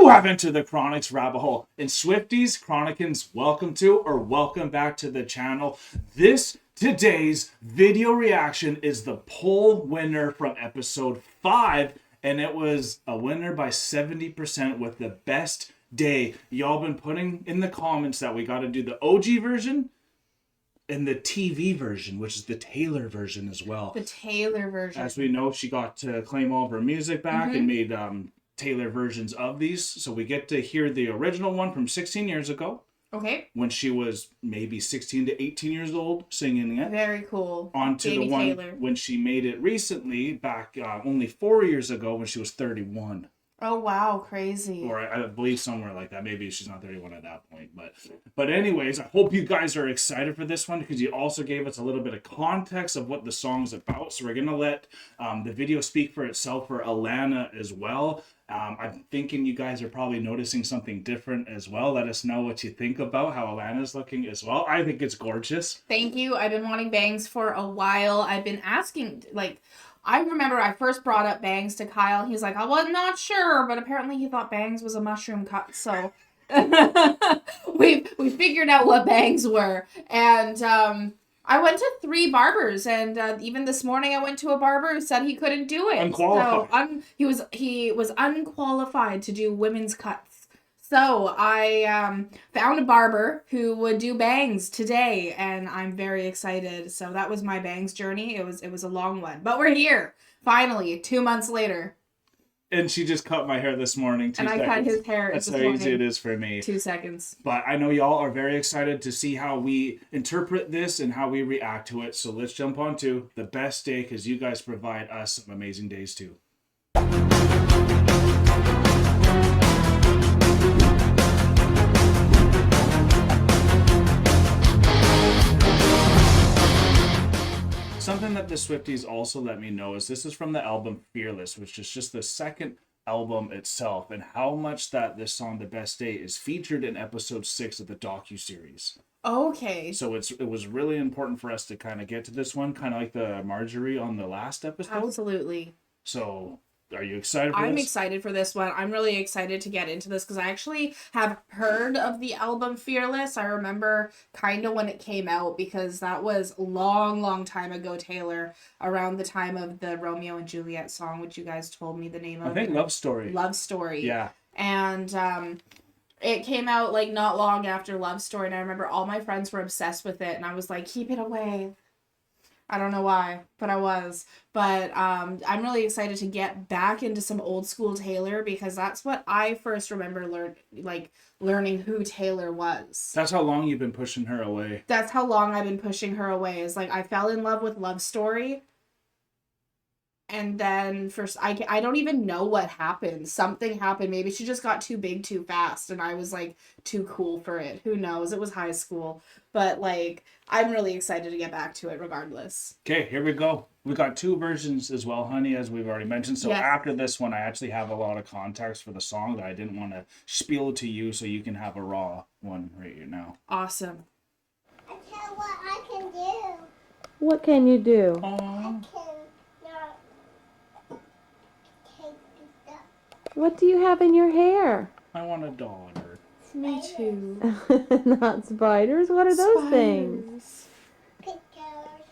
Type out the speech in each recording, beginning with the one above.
You have entered the Chronics rabbit hole. And Swifties, Chronicans, welcome back to the channel. Today's video reaction is the poll winner from episode 5. And it was a winner by 70% with the best day. Y'all been putting in the comments that we got to do the OG version and the TV version, which is the Taylor version as well. The Taylor version. As we know, she got to claim all of her music back and made Taylor versions of these. So we get to hear the original one from 16 years ago. Okay. When she was maybe 16 to 18 years old singing it. Very cool. On to Baby the one Taylor. when she made it recently, back only 4 years ago when she was 31. Oh, wow. Crazy. Or I believe somewhere like that. Maybe she's not 31 at that point. But anyways, I hope you guys are excited for this one because you also gave us a little bit of context of what the song's about. So we're going to let the video speak for itself for Alana as well. I'm thinking you guys are probably noticing something different as well. Let us know what you think about how Alana's looking as well. I think it's gorgeous. Thank you. I've been wanting bangs for a while. I've been asking, I remember I first brought up bangs to Kyle. He's like, I was not sure, but apparently he thought bangs was a mushroom cut. So we figured out what bangs were. And I went to 3 barbers, and even this morning I went to a barber who said he couldn't do it. Unqualified. So he was unqualified to do women's cuts. So I found a barber who would do bangs today, and I'm very excited. So that was my bangs journey. It was a long one, but we're here finally 2 months later. And she just cut my hair this morning. 2 seconds. I cut his hair. That's how easy it is for me. 2 seconds. But I know y'all are very excited to see how we interpret this and how we react to it. So let's jump on to the best day because you guys provide us some amazing days too. Something that the Swifties also let me know is this is from the album Fearless, which is just the second album itself, and how much that this song, The Best Day, is featured in episode 6 of the docuseries. Okay. So it was really important for us to kind of get to this one, kind of like the Marjorie on the last episode. Absolutely. So are you excited for this? I'm excited for this one. I'm really excited to get into this because I actually have heard of the album Fearless. I remember kind of when it came out because that was long time ago, Taylor, around the time of the Romeo and Juliet song, which you guys told me the name of. I think Love Story. Love Story. Yeah. And it came out not long after Love Story, and I remember all my friends were obsessed with it, and I was like, keep it away. I don't know why, but I was. But I'm really excited to get back into some old school Taylor because that's what I first remember learning who Taylor was. That's how long you've been pushing her away. That's how long I've been pushing her away. Is I fell in love with Love Story. And then I don't even know what happened. Something happened. Maybe she just got too big too fast and I was too cool for it. Who knows? It was high school. But I'm really excited to get back to it regardless. Okay, here we go. We got 2 versions as well, honey, as we've already mentioned. So After this one, I actually have a lot of context for the song that I didn't want to spiel to you so you can have a raw one right here now. Awesome. I tell you what I can do. What can you do? Aww. I can not take this up. What do you have in your hair? I want a daughter. Me too. Not spiders? What are those things? Pictures.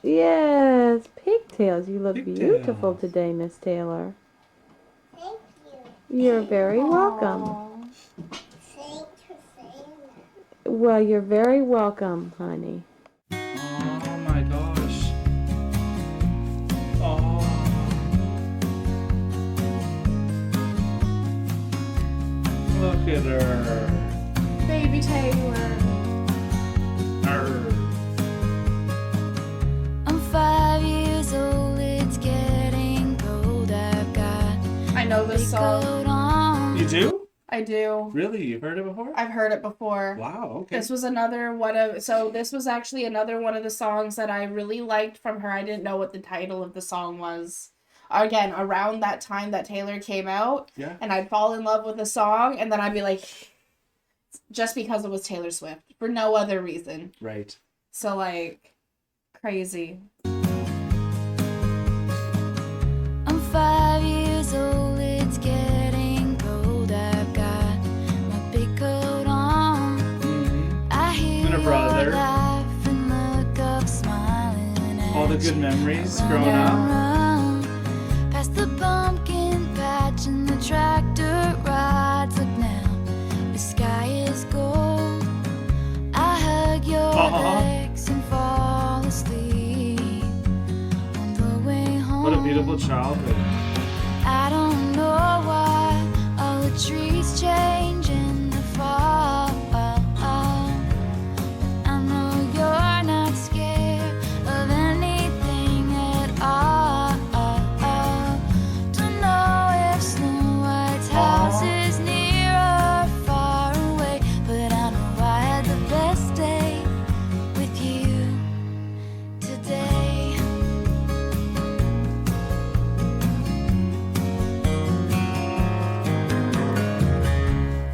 Yes, pigtails. You look Pigtails. beautiful today, Miss Taylor. Thank you. You're very welcome. Aww. Thanks for saying that. Well, you're very welcome, honey. Oh my gosh. Oh. Look at her. Baby Taylor. I'm 5 years old, it's getting cold. I've got I know this song. coat on. You do? I do. Really? You've heard it before? I've heard it before. Wow, okay. This was this was actually another one of the songs that I really liked from her. I didn't know what the title of the song was. Again, around that time that Taylor came out, and I'd fall in love with the song, and then I'd be like, just because it was Taylor Swift, for no other reason. Right. So, crazy. I'm 5 years old, it's getting cold. I've got the good memories growing up. Run past the pumpkin patch and the tractor rides. Look now, the sky is gold. I hug your legs and fall asleep on the way home. What a beautiful childhood. I don't know why all the trees change in the fall. I know you're not scared of anything at all. Don't know if Snow White's house is near or far away, but I know I had the best day with you today.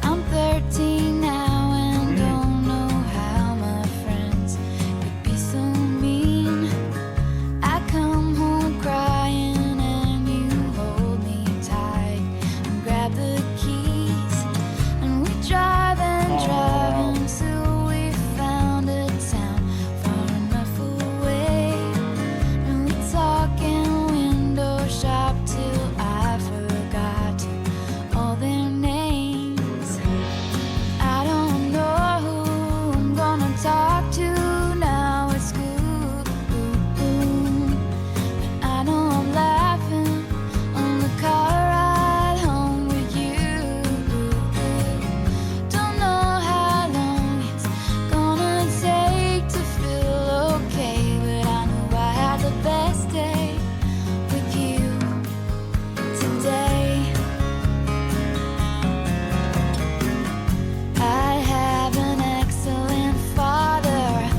I'm 13 now and don't know how my friends could be so mean. I come home crying and you hold me tight and grab the keys, and we drive until we found a town far enough away, and we talk and window shop till I forgot all their names. I don't know who I'm gonna talk to now at school, but I know I'm laughing on the car ride home with you. Don't know how long it's gonna take to feel okay, but I know I had the best day with you today. I have an excellent father.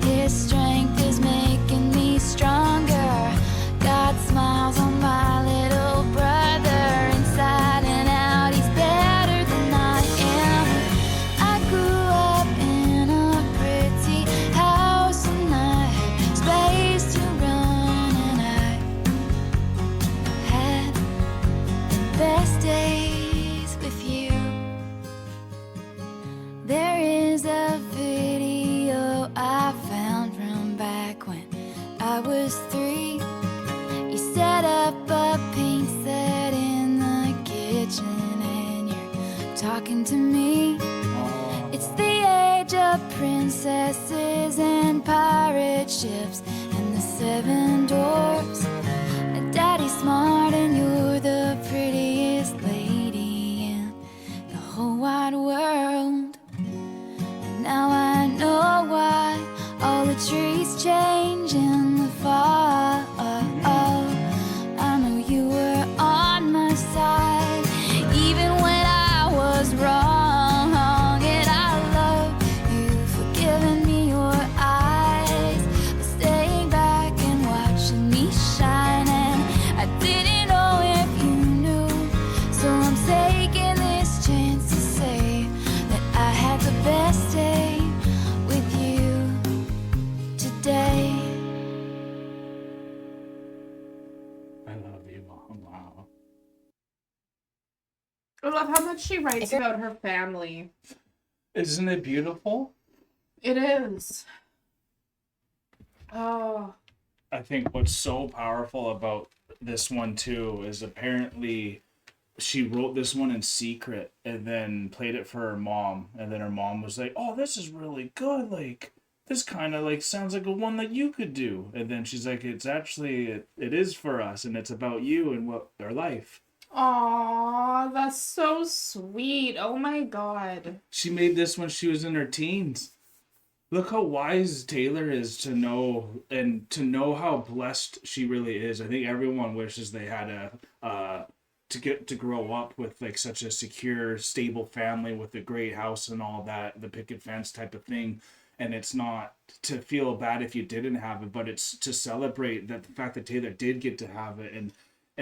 His strength is making me stronger. God smiles on my little brother. Inside and out, he's better than I am. I grew up in a pretty house and I had space to run, and I had the best days with you. There is a video I found from back when I was 3. You set up a paint set in the kitchen and you're talking to me. It's the age of princesses and pirate ships and the 7 dwarfs. And Daddy's smart and you're the prettiest lady in the whole wide world. And now I know why all the trees change in the fall. I know you were on my side even when I was wrong, and I love you for giving me your eyes, for staying back and watching me shine. And I didn't know if you knew, so I'm taking this chance to say that I had the best day with you today. I love you, Mom. Wow. I love how much she writes about her family. Isn't it beautiful? It is. Oh. I think what's so powerful about this one too is apparently she wrote this one in secret and then played it for her mom, and then her mom was like, "Oh, this is really good. Like, this kind of like sounds like a one that you could do." And then she's like, "It's actually it is for us, and it's about you and what our life." Aw, that's so sweet. Oh my god. She made this when she was in her teens. Look how wise Taylor is to know how blessed she really is. I think everyone wishes they had to get to grow up with like such a secure, stable family with a great house and all that, the picket fence type of thing. And it's not to feel bad if you didn't have it, but it's to celebrate that the fact that Taylor did get to have it, and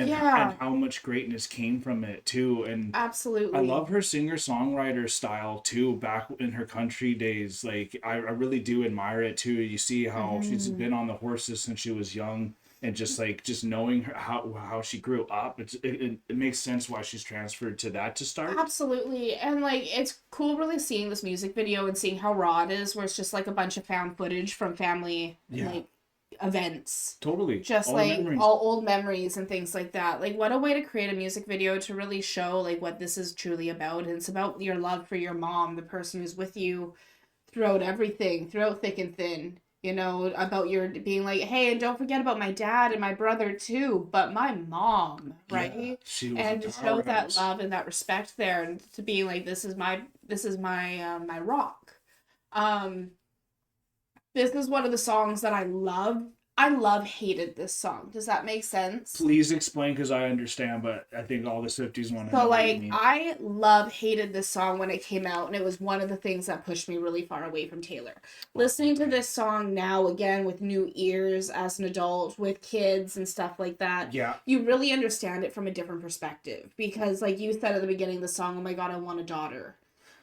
how much greatness came from it too. And absolutely, I love her singer-songwriter style too, back in her country days. Like I really do admire it too. You see how she's been on the horses since she was young, and just knowing her, how she grew up, it makes sense why she's transferred to that to start. Absolutely. And like it's cool really seeing this music video and seeing how raw it is, where it's just like a bunch of found footage from family, like events. Totally. Just All like memories. all old memories and things like that. Like, what a way to create a music video to really show like what this is truly about. And it's about your love for your mom, the person who's with you throughout everything, throughout thick and thin. You know, about your being like, hey, and don't forget about my dad and my brother too, but my mom, right? Yeah, she was And a to show that powerhouse. love and that respect there, and to be like, this is my my rock. Um, this is one of the songs that I love. I love hated this song. Does that make sense? Please explain, because I understand, but I think all the Swifties want to know So what you like mean. I love hated this song when it came out, and it was one of the things that pushed me really far away from Taylor. Listening to this song now again with new ears as an adult with kids and stuff like that, Yeah. you really understand it from a different perspective, because like you said at the beginning of the song, oh my god, I want a daughter.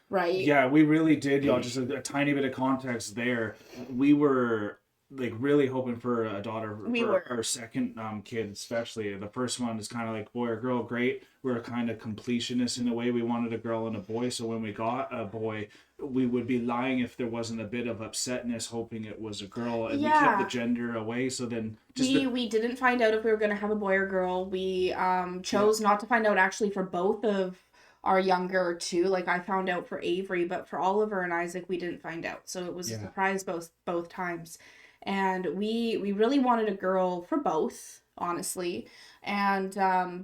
Right? Yeah, we really did, y'all. Just a tiny bit of context there. We were like really hoping for a daughter We for were. our second kid, especially. The first one is kind of like boy or girl, great. We're kind of completionists in a way. We wanted a girl and a boy, so when we got a boy, we would be lying if there wasn't a bit of upsetness, hoping it was a girl, and we kept the gender away. So then, we didn't find out if we were going to have a boy or girl. We chose not to find out actually for both of our younger two. Like I found out for Avery, but for Oliver and Isaac, we didn't find out. So it was a surprise both times. And we really wanted a girl for both, honestly. And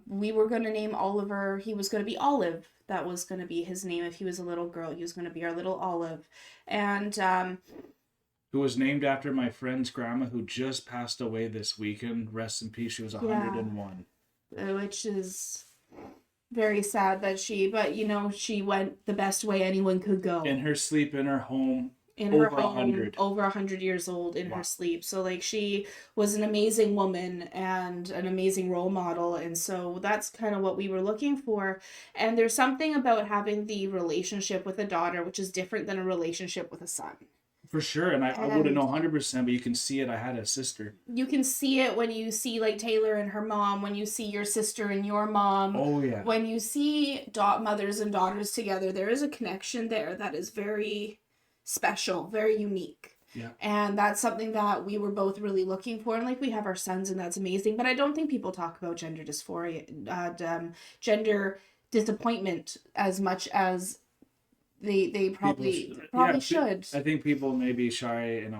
we were going to name Oliver, he was going to be Olive. That was going to be his name. If he was a little girl, he was going to be our little Olive. And who was named after my friend's grandma, who just passed away this weekend. Rest in peace. She was 101. Which is very sad that but you know, she went the best way anyone could go. In her sleep, in her home. In over her home, 100. over 100 years old in her sleep. So like she was an amazing woman and an amazing role model, and so that's kind of what we were looking for. And there's something about having the relationship with a daughter which is different than a relationship with a son. For sure, and I wouldn't know 100%, but you can see it. I had a sister. You can see it when you see like Taylor and her mom, when you see your sister and your mom. Oh yeah. When you see mothers and daughters together, there is a connection there that is very special, very unique. Yeah. And that's something that we were both really looking for. And like we have our sons, and that's amazing. But I don't think people talk about gender dysphoria, gender disappointment as much as they probably should. I think people may be shy and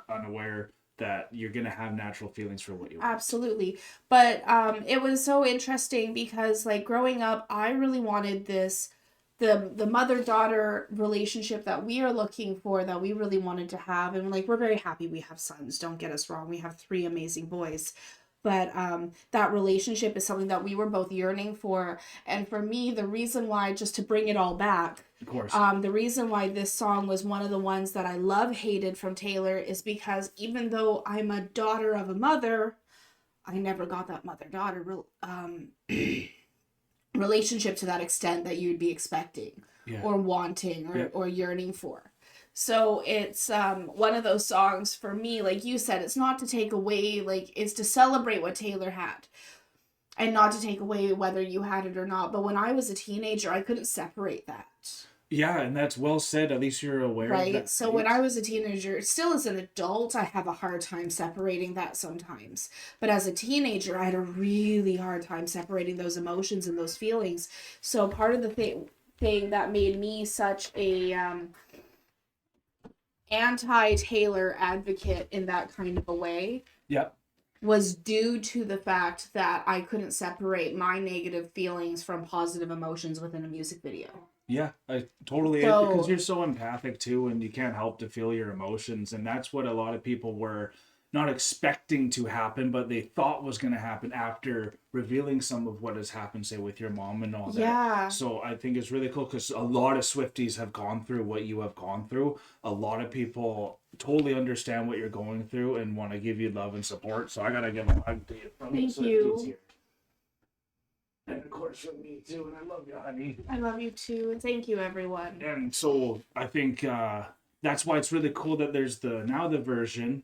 unaware that you're gonna have natural feelings for what you want. Absolutely. But it was so interesting because like growing up, I really wanted the mother-daughter relationship that we are looking for, that we really wanted to have. And like we're very happy we have sons, don't get us wrong, we have 3 amazing boys, but that relationship is something that we were both yearning for. And for me, the reason why, just to bring it all back, of course, the reason why this song was one of the ones that I hated from Taylor is because even though I'm a daughter of a mother, I never got that mother-daughter relationship to that extent that you'd be expecting or wanting or yearning for. So it's one of those songs for me, like you said, it's not to take away, like it's to celebrate what Taylor had and not to take away whether you had it or not. But when I was a teenager, I couldn't separate that. Yeah, and that's well said. At least you're aware of that. So when I was a teenager, still as an adult, I have a hard time separating that sometimes. But as a teenager, I had a really hard time separating those emotions and those feelings. So part of the thing that made me such a anti-Taylor advocate in that kind of a way was due to the fact that I couldn't separate my negative feelings from positive emotions within a music video. Yeah, I totally, because you're so empathic too, and you can't help to feel your emotions, and that's what a lot of people were not expecting to happen, but they thought was going to happen after revealing some of what has happened, say, with your mom and all that. Yeah. So I think it's really cool because a lot of Swifties have gone through what you have gone through. A lot of people totally understand what you're going through and want to give you love and support. So I got to give a hug to you from the Swifties here. And of course from me too, and I love you, honey. I love you too, and thank you, everyone. And so I think that's why it's really cool that there's the version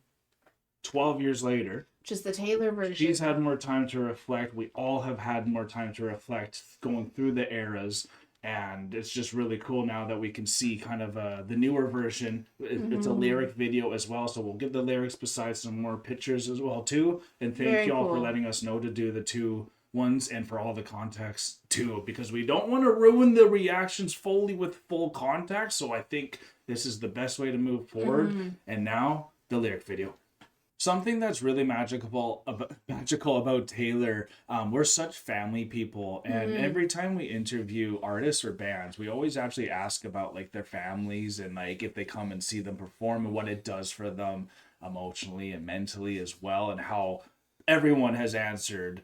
12 years later. Which is the Taylor version. She's had more time to reflect. We all have had more time to reflect going through the eras. And it's just really cool now that we can see kind of the newer version. It's a lyric video as well, so we'll give the lyrics besides some more pictures as well too. And thank Very y'all for cool. letting us know to do the 2 ones and for all the context too, because we don't want to ruin the reactions fully with full context. So I think this is the best way to move forward. And now the lyric video. Something that's really magical about Taylor, we're such family people, and every time we interview artists or bands, we always actually ask about like their families and like if they come and see them perform and what it does for them emotionally and mentally as well, and how everyone has answered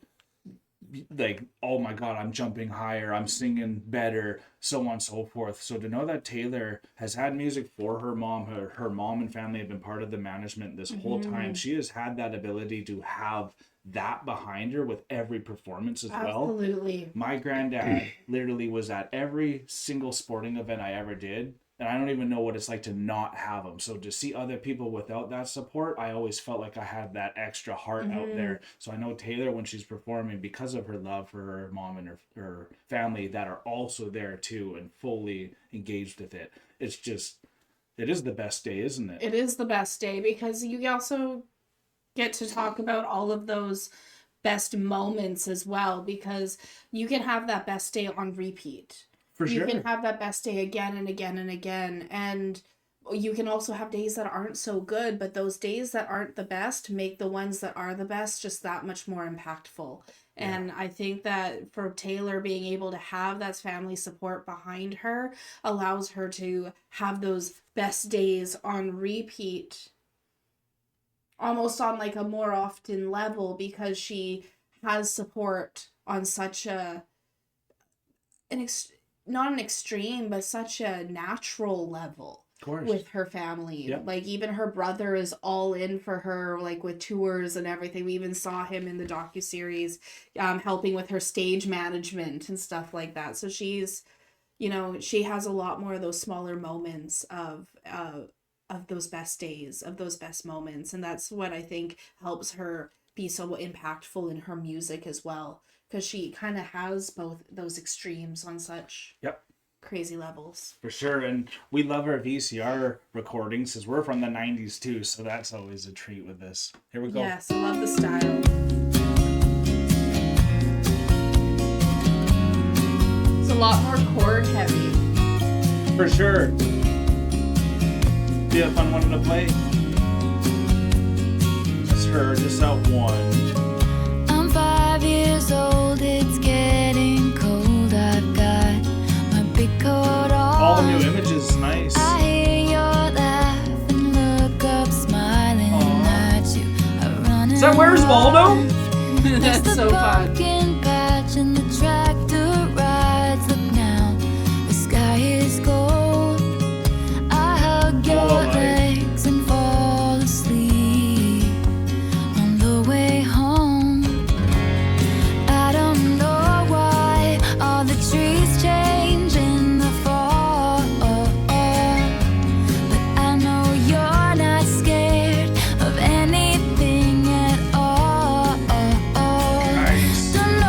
like, oh my god, I'm jumping higher, I'm singing better, so on and so forth. So to know that Taylor has had music for her mom, her mom and family have been part of the management this whole time. She has had that ability to have that behind her with every performance as well. Absolutely. My granddad literally was at every single sporting event I ever did, and I don't even know what it's like to not have them. So to see other people without that support, I always felt like I had that extra heart out there. So I know Taylor, when she's performing, because of her love for her mom and her family that are also there too and fully engaged with it, it's just, it is the best day, isn't it? It is the best day because you also get to talk about all of those best moments as well, because you can have that best day on repeat. For You sure. can have that best day again and again and again. And you can also have days that aren't so good, but those days that aren't the best make the ones that are the best just that much more impactful. And I think that for Taylor, being able to have that family support behind her allows her to have those best days on repeat, almost on like a more often level, because she has support on such not an extreme, but such a natural level Of course. with her family. Yep. Like even her brother is all in for her, like with tours and everything. We even saw him in the docuseries, helping with her stage management and stuff like that. So she's, you know, she has a lot more of those smaller moments of those best days, of those best moments. And that's what I think helps her be so impactful in her music as well. Because she kind of has both those extremes on such crazy levels. For sure. And we love our VCR recordings because we're from the 90s too. So that's always a treat with this. Here we go. Yes, I love the style. It's a lot more chord heavy. For sure. Be a fun one to play. Just her, just out one. I'm 5 years old, it's getting cold. I've got my big coat on. All the new images, nice. I hear your laugh and look up smiling at you. I run Is that Where's Waldo? That's so fun. pumpkin patch and the tractor rides. Look now, the sky is gold. I hug your Oh, my. legs and fall asleep on the way home. I don't know why all the trees change in the fall, but I know you're not scared of anything at all. Nice. Don't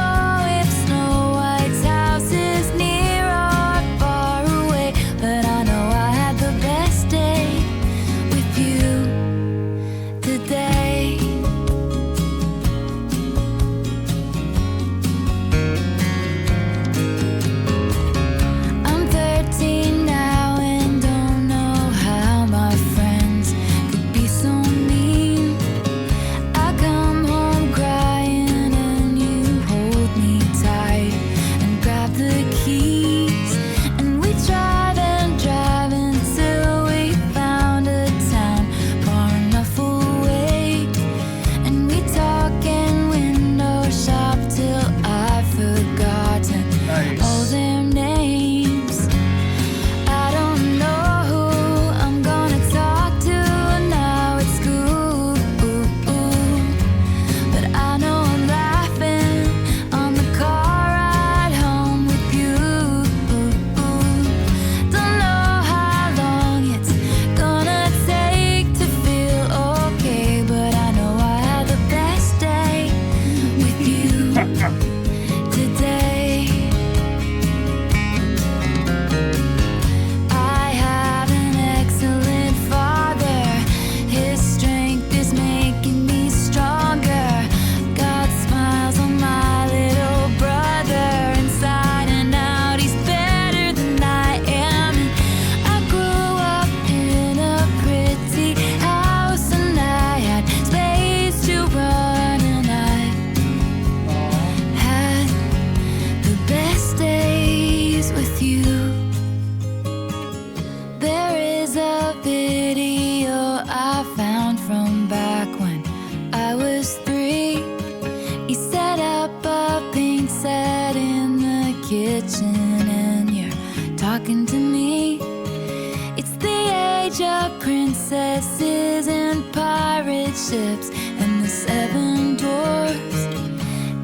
princesses and pirate ships and the 7 dwarfs.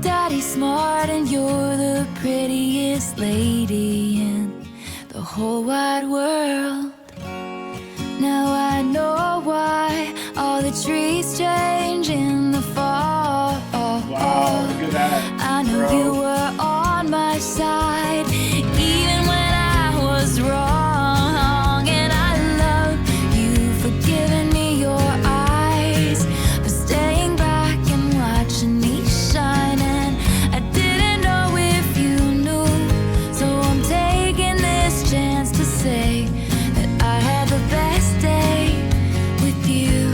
Daddy's smart and you're the prettiest lady in the whole wide world. Now I know why all the trees change in the fall. Wow, look at that. I know bro. you were on my side, even when I was wrong. And I love you for giving me your eyes, for staying back and watching me shine. And I didn't know if you knew, so I'm taking this chance to say that I had the best day with you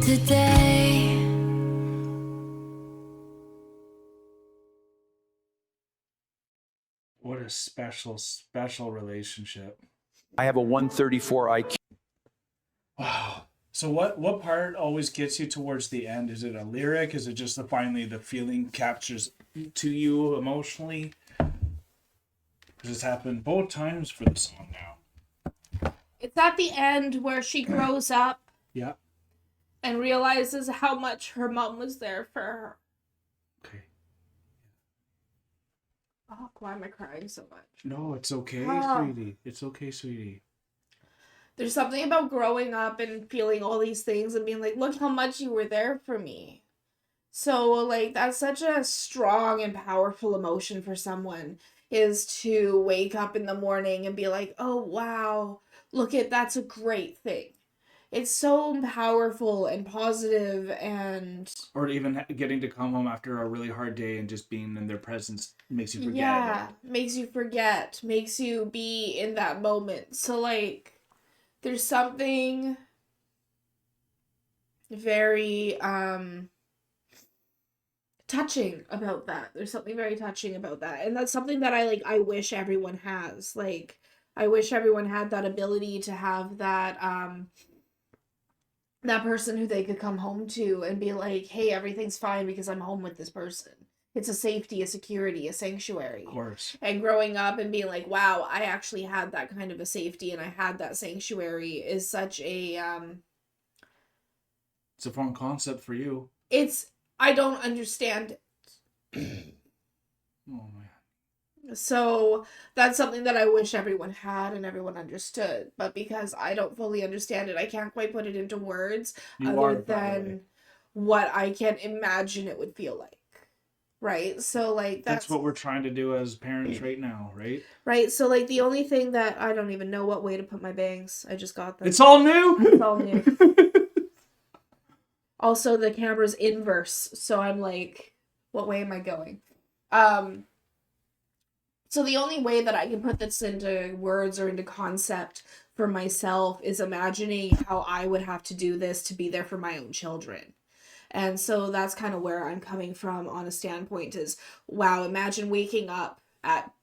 today. What a special, special relationship. I have a 134 IQ. Wow. So what part always gets you towards the end? Is it a lyric? Is it just finally the feeling captures to you emotionally? Because it's happened both times for the song now. It's at the end where she grows up Yeah. and realizes how much her mom was there for her. Okay. Oh, why am I crying so much? No, it's okay, sweetie. It's okay, sweetie. There's something about growing up and feeling all these things and being like, look how much you were there for me. So, like, that's such a strong and powerful emotion for someone, is to wake up in the morning and be like, oh, wow, that's a great thing. It's so powerful and positive, and Or even getting to come home after a really hard day and just being in their presence makes you forget. yeah, makes you forget, makes you be in that moment. So, like, there's something very touching about that. There's something very touching about that. And that's something that I wish everyone has. Like, I wish everyone had that ability to have that that person who they could come home to and be like, hey, everything's fine because I'm home with this person. It's a safety, a security, a sanctuary. Of course. And growing up and being like, wow, I actually had that kind of a safety and I had that sanctuary is such a It's a fun concept for you. I don't understand it. Oh man. So that's something that I wish everyone had and everyone understood. But because I don't fully understand it, I can't quite put it into words You other are, by the way. than what I can imagine it would feel like. Right? So, like, That's what we're trying to do as parents right now, right? right? So, like, the only thing that I don't even know what way to put my bangs. I just got them. It's all new. It's all new. Also, the camera's inverse, so I'm like, what way am I going? So the only way that I can put this into words or into concept for myself is imagining how I would have to do this to be there for my own children. And so that's kind of where I'm coming from on a standpoint is, wow, imagine waking up at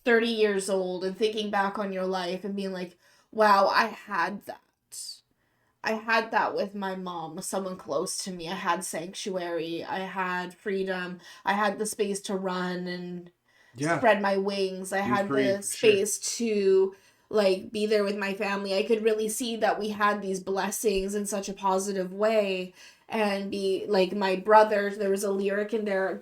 30 years old and thinking back on your life and being like, wow, I had that. I had that with my mom, someone close to me. I had sanctuary. I had freedom. I had the space to run and spread my wings. I had free, the space to like be there with my family. I could really see that we had these blessings in such a positive way. And be like my brother, there was a lyric in there,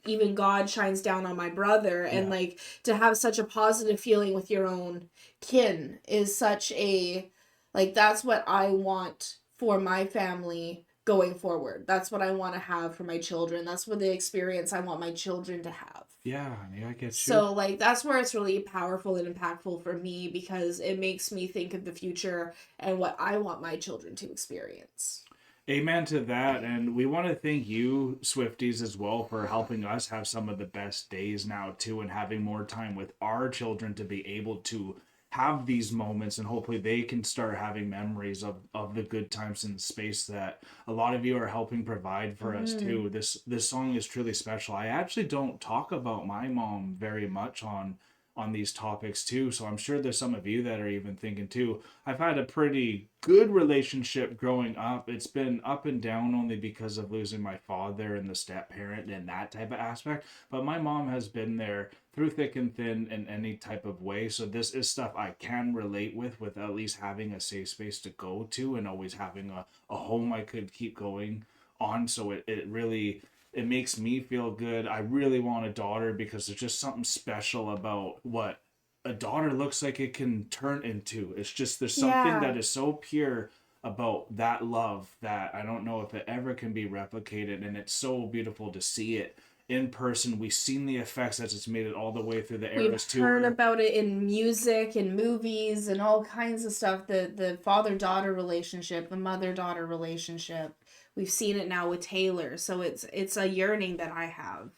even God shines down on my brother. And like to have such a positive feeling with your own kin is such a, like, that's what I want for my family going forward. That's what I want to have for my children. That's what the experience I want my children to have. Yeah, I get you. So, like, that's where it's really powerful and impactful for me because it makes me think of the future and what I want my children to experience. Amen to that. And we want to thank you, Swifties, as well for helping us have some of the best days now, too, and having more time with our children to be able to have these moments, and hopefully they can start having memories of the good times in space that a lot of you are helping provide for us too. This song is truly special. I actually don't talk about my mom very much on on these topics too. So I'm sure there's some of you that are even thinking too. I've had a pretty good relationship growing up. It's been up and down only because of losing my father and the step parent and that type of aspect. But my mom has been there through thick and thin in any type of way. So this is stuff I can relate with at least having a safe space to go to and always having a home I could keep going on. So it really, it makes me feel good. I really want a daughter because there's just something special about what a daughter looks like it can turn into. It's just, there's something that is so pure about that love that I don't know if it ever can be replicated. And it's so beautiful to see it in person. We've seen the effects as it's made it all the way through the eras too. We've heard about it in music and movies and all kinds of stuff. The father-daughter relationship, the mother-daughter relationship. We've seen it now with Taylor. So it's a yearning that I have.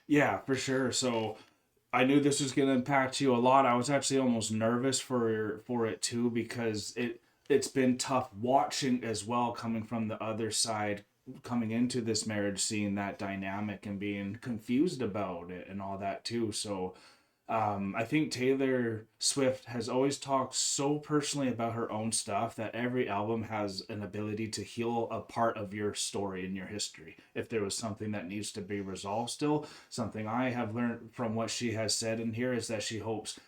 Yeah, for sure. So I knew this was going to impact you a lot. I was actually almost nervous for it too, because it's been tough watching as well, coming from the other side, coming into this marriage, seeing that dynamic and being confused about it and all that too. So I think Taylor Swift has always talked so personally about her own stuff that every album has an ability to heal a part of your story and your history. If there was something that needs to be resolved still, something I have learned from what she has said in here is that she hopes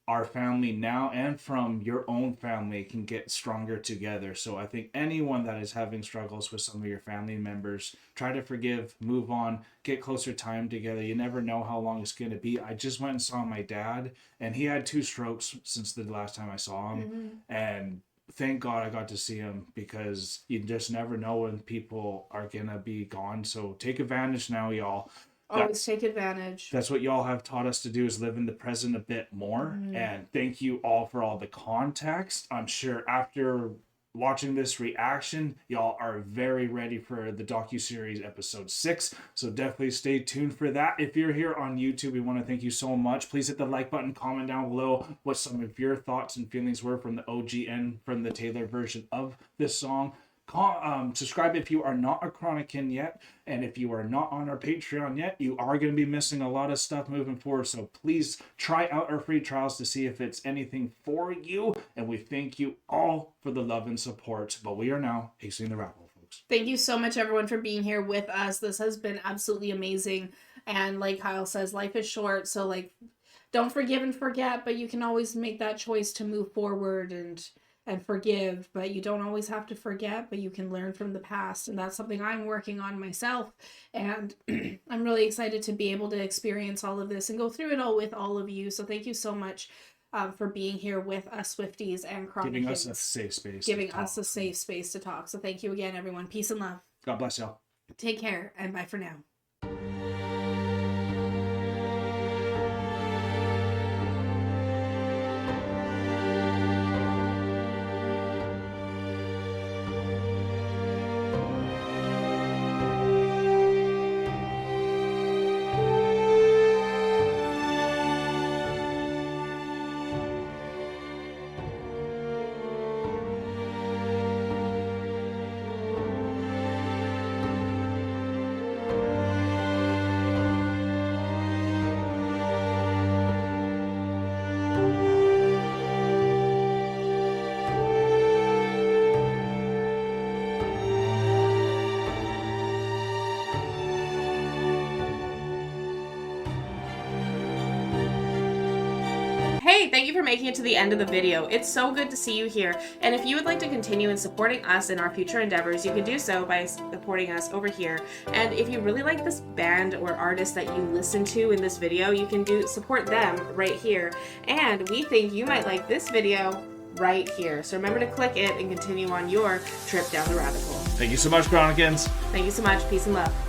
our family now and from your own family can get stronger together. So I think anyone that is having struggles with some of your family members, try to forgive, move on, get closer time together. You never know how long it's going to be. I just went and saw my dad, and he had 2 strokes since the last time I saw him. And thank God I got to see him, because you just never know when people are going to be gone. So take advantage now, y'all. Always take advantage. That's what y'all have taught us to do, is live in the present a bit more. And thank you all for all the context. I'm sure after watching this reaction, y'all are very ready for the docuseries episode 6. So definitely stay tuned for that. If you're here on YouTube, we want to thank you so much. Please hit the like button, comment down below what some of your thoughts and feelings were from the OG and from the Taylor version of this song. Subscribe if you are not a Chronican yet, and if you are not on our Patreon yet, you are going to be missing a lot of stuff moving forward. So please try out our free trials to see if it's anything for you, and we thank you all for the love and support. But we are now hastening the wrap-up, folks. Thank you so much, everyone, for being here with us. This has been absolutely amazing. And like Kyle says, life is short, so don't forgive and forget, but you can always make that choice to move forward and forgive. But you don't always have to forget, but you can learn from the past. And that's something I'm working on myself. And I'm really excited to be able to experience all of this and go through it all with all of you. So thank you so much for being here with us Swifties and Chronicans. Giving us a safe space. Giving us a safe space to talk. So thank you again, everyone. Peace and love. God bless y'all. Take care, and bye for now. Hey, thank you for making it to the end of the video. It's so good to see you here. And if you would like to continue in supporting us in our future endeavors, you can do so by supporting us over here. And if you really like this band or artist that you listen to in this video, you can support them right here. And we think you might like this video right here. So remember to click it and continue on your trip down the rabbit hole. Thank you so much, Chronicans. Thank you so much. Peace and love.